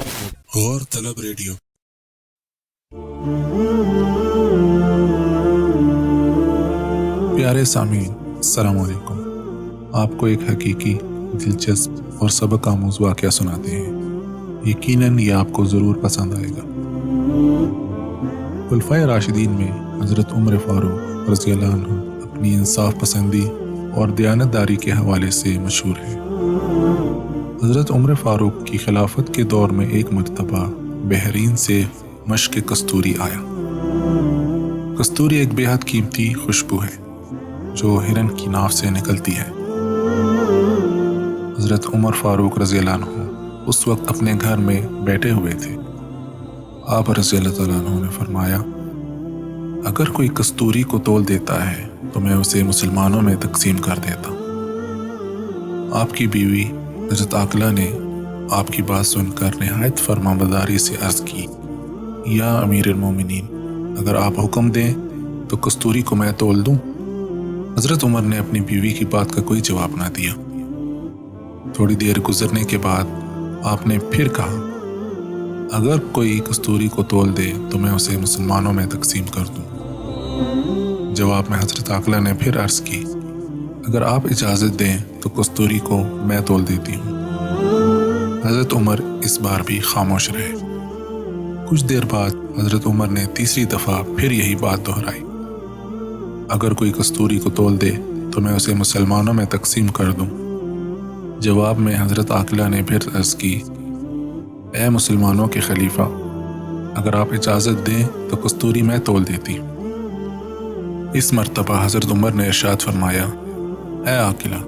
غور طلب ریڈیو۔ پیارے سامعین، السلام علیکم۔ آپ کو ایک حقیقی، دلچسپ اور سبق آموز واقعہ سناتے ہیں۔ یقیناً یہ آپ کو ضرور پسند آئے گا۔ خلفائے راشدین میں حضرت عمر فاروق رضی اللہ عنہ اپنی انصاف پسندی اور دیانتداری کے حوالے سے مشہور ہے۔ حضرت عمر فاروق کی خلافت کے دور میں ایک مرتبہ بحرین سے مشک کستوری آیا۔ کستوری ایک بے حد قیمتی خوشبو ہے جو ہرن کی ناف سے نکلتی ہے۔ حضرت عمر فاروق رضی اللہ عنہ اس وقت اپنے گھر میں بیٹھے ہوئے تھے۔ آپ رضی اللہ عنہ نے فرمایا، اگر کوئی کستوری کو تول دیتا ہے تو میں اسے مسلمانوں میں تقسیم کر دیتا۔ آپ کی بیوی حضرت عاقلہ نے آپ کی بات سن کر نہایت فرمانبرداری سے عرض کی، یا امیر المومنین، اگر آپ حکم دیں تو کستوری کو میں تول دوں؟ حضرت عمر نے اپنی بیوی کی بات کا کوئی جواب نہ دیا۔ تھوڑی دیر گزرنے کے بعد آپ نے پھر کہا، اگر کوئی کستوری کو تول دے تو میں اسے مسلمانوں میں تقسیم کر دوں۔ جواب میں حضرت عاقلہ نے پھر عرض کی، اگر آپ اجازت دیں تو کستوری کو میں تول دیتی ہوں۔ حضرت عمر اس بار بھی خاموش رہے۔ کچھ دیر بعد حضرت عمر نے تیسری دفعہ پھر یہی بات دہرائی، اگر کوئی کستوری کو تول دے تو میں اسے مسلمانوں میں تقسیم کر دوں۔ جواب میں حضرت عاقلہ نے پھر عرض کی، اے مسلمانوں کے خلیفہ، اگر آپ اجازت دیں تو کستوری میں تول دیتی ہوں۔ اس مرتبہ حضرت عمر نے ارشاد فرمایا، اے عاقلہ،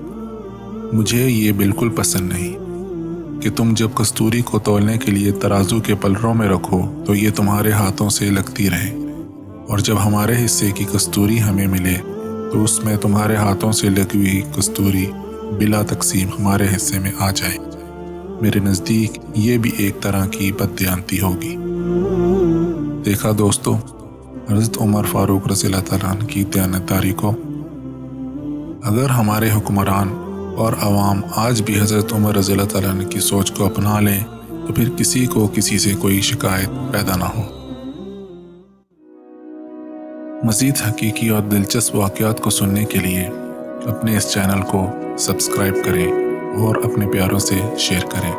مجھے یہ بالکل پسند نہیں کہ تم جب کستوری کو تولنے کے لیے ترازو کے پلڑوں میں رکھو تو یہ تمہارے ہاتھوں سے لگتی رہے، اور جب ہمارے حصے کی کستوری ہمیں ملے تو اس میں تمہارے ہاتھوں سے لگی ہوئی کستوری بلا تقسیم ہمارے حصے میں آ جائے۔ میرے نزدیک یہ بھی ایک طرح کی بددیانتی ہوگی۔ دیکھا دوستو، حضرت عمر فاروق رضی اللہ تعالیٰ عنہ کی دیانتداری کو۔ اگر ہمارے حکمران اور عوام آج بھی حضرت عمر رضی اللہ تعالیٰ عنہ کی سوچ کو اپنا لیں تو پھر کسی کو کسی سے کوئی شکایت پیدا نہ ہو۔ مزید حقیقی اور دلچسپ واقعات کو سننے کے لیے اپنے اس چینل کو سبسکرائب کریں اور اپنے پیاروں سے شیئر کریں۔